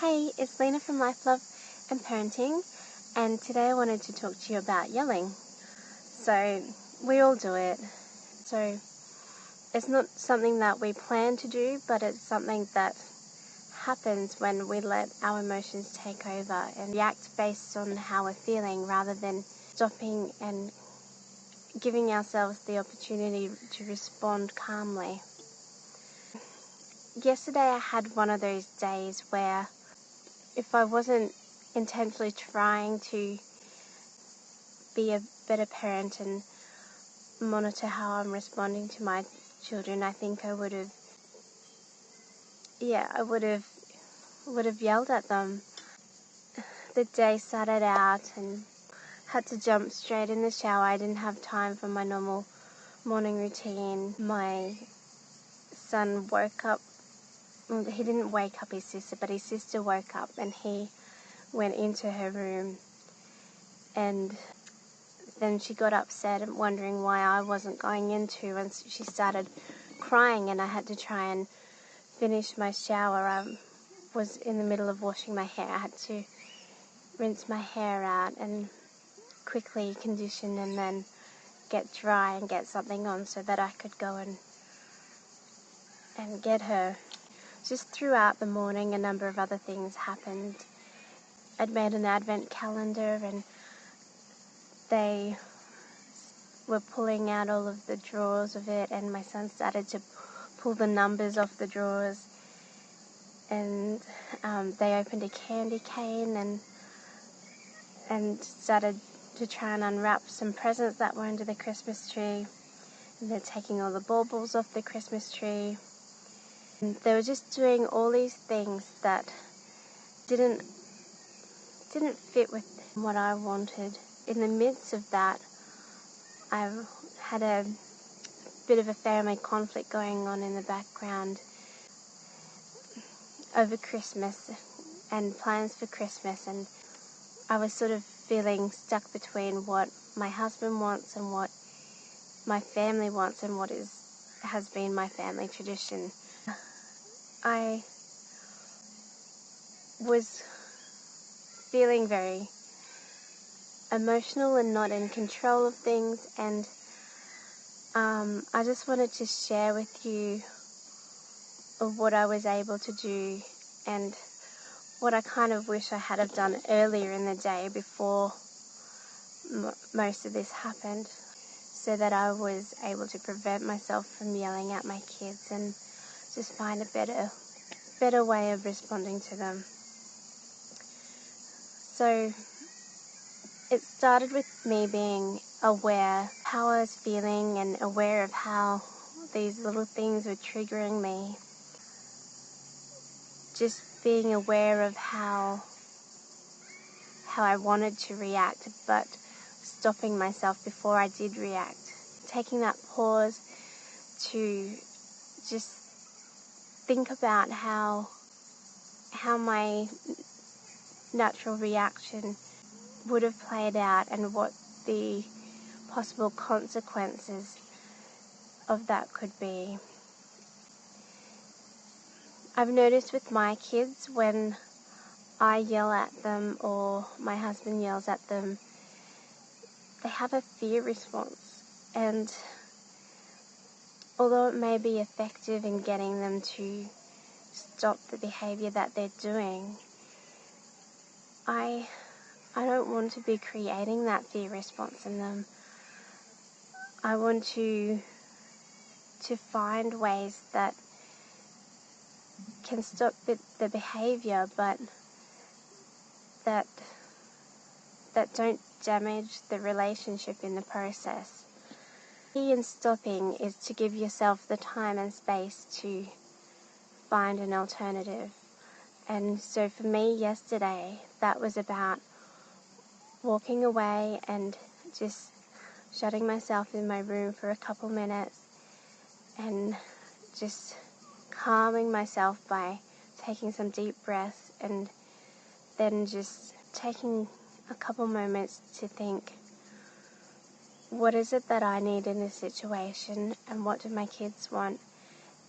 Hey, it's Lena from Life, Love and Parenting, and today I wanted to talk to you about yelling. So, we all do it. So, it's not something that we plan to do, but it's something that happens when we let our emotions take over and react based on how we're feeling rather than stopping and giving ourselves the opportunity to respond calmly. Yesterday I had one of those days where if I wasn't intentionally trying to be a better parent and monitor how I'm responding to my children, I think I would have yelled at them. The day started out and had to jump straight in the shower. I didn't have time for my normal morning routine. My son woke up. He didn't wake up his sister, but his sister woke up and he went into her room, and then she got upset and wondering why I wasn't going into, and she started crying, and I had to try and finish my shower. I was in the middle of washing my hair. I had to rinse my hair out and quickly condition and then get dry and get something on so that I could go and get her. Just throughout the morning, a number of other things happened. I'd made an advent calendar and they were pulling out all of the drawers of it, and my son started to pull the numbers off the drawers, and they opened a candy cane and started to try and unwrap some presents that were under the Christmas tree, and they're taking all the baubles off the Christmas tree, and they were just doing all these things that didn't fit with what I wanted. In the midst of that, I had a bit of a family conflict going on in the background over Christmas and plans for Christmas, and I was sort of feeling stuck between what my husband wants and what my family wants and what has been my family tradition. I was feeling very emotional and not in control of things, and I just wanted to share with you of what I was able to do and what I kind of wish I had have done earlier in the day before most of this happened, so that I was able to prevent myself from yelling at my kids and just find a better way of responding to them. So it started with me being aware how I was feeling and aware of how these little things were triggering me. Just being aware of how I wanted to react, but stopping myself before I did react. Taking that pause to just think about how my natural reaction would have played out and what the possible consequences of that could be. I've noticed with my kids, when I yell at them or my husband yells at them, they have a fear response, and although it may be effective in getting them to stop the behavior that they're doing, I don't want to be creating that fear response in them. I want to find ways that can stop the behavior, but that don't damage the relationship in the process. The key in stopping is to give yourself the time and space to find an alternative. And so for me yesterday, that was about walking away and just shutting myself in my room for a couple minutes and just calming myself by taking some deep breaths, and then just taking a couple moments to think, what is it that I need in this situation and what do my kids want,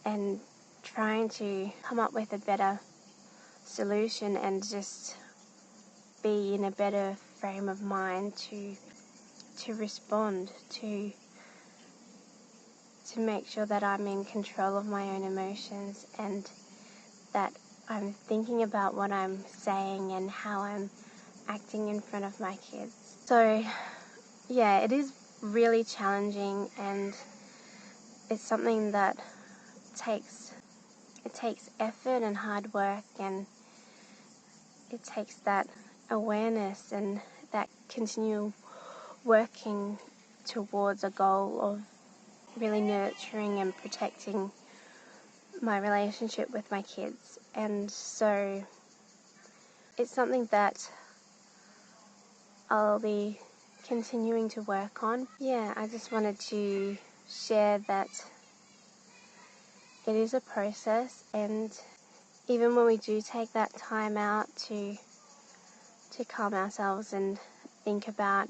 and trying to come up with a better solution and just be in a better frame of mind to respond, to make sure that I'm in control of my own emotions and that I'm thinking about what I'm saying and how I'm acting in front of my kids. So yeah, it is really challenging, and it's something that takes effort and hard work, and it takes that awareness and that continual working towards a goal of really nurturing and protecting my relationship with my kids. And so it's something that I'll be continuing to work on. Yeah, I just wanted to share that it is a process, and even when we do take that time out to calm ourselves and think about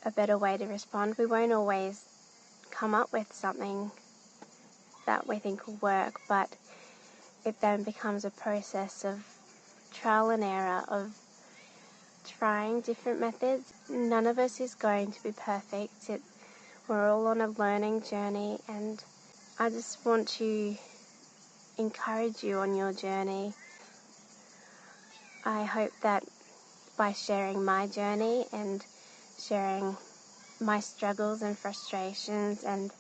a better way to respond, we won't always come up with something that we think will work, but it then becomes a process of trial and error, of trying different methods. None of us is going to be perfect. We're all on a learning journey, and I just want to encourage you on your journey. I hope that by sharing my journey and sharing my struggles and frustrations and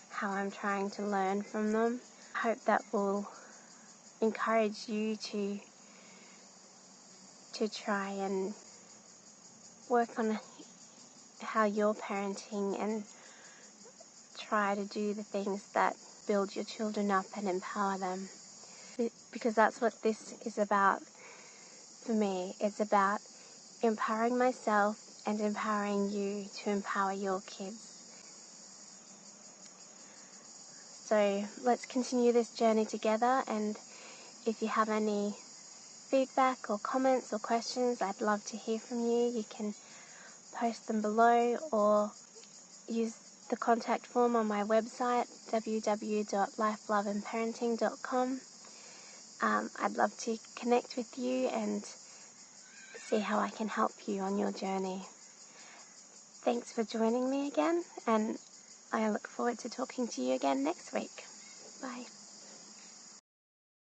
how I'm trying to learn from them, I hope that will encourage you to try and work on how you're parenting and try to do the things that build your children up and empower them. Because that's what this is about for me. It's about empowering myself and empowering you to empower your kids. So let's continue this journey together, and if you have any feedback or comments or questions, I'd love to hear from you. You can post them below or use the contact form on my website, www.lifeloveandparenting.com. I'd love to connect with you and see how I can help you on your journey. Thanks for joining me again, and I look forward to talking to you again next week. Bye.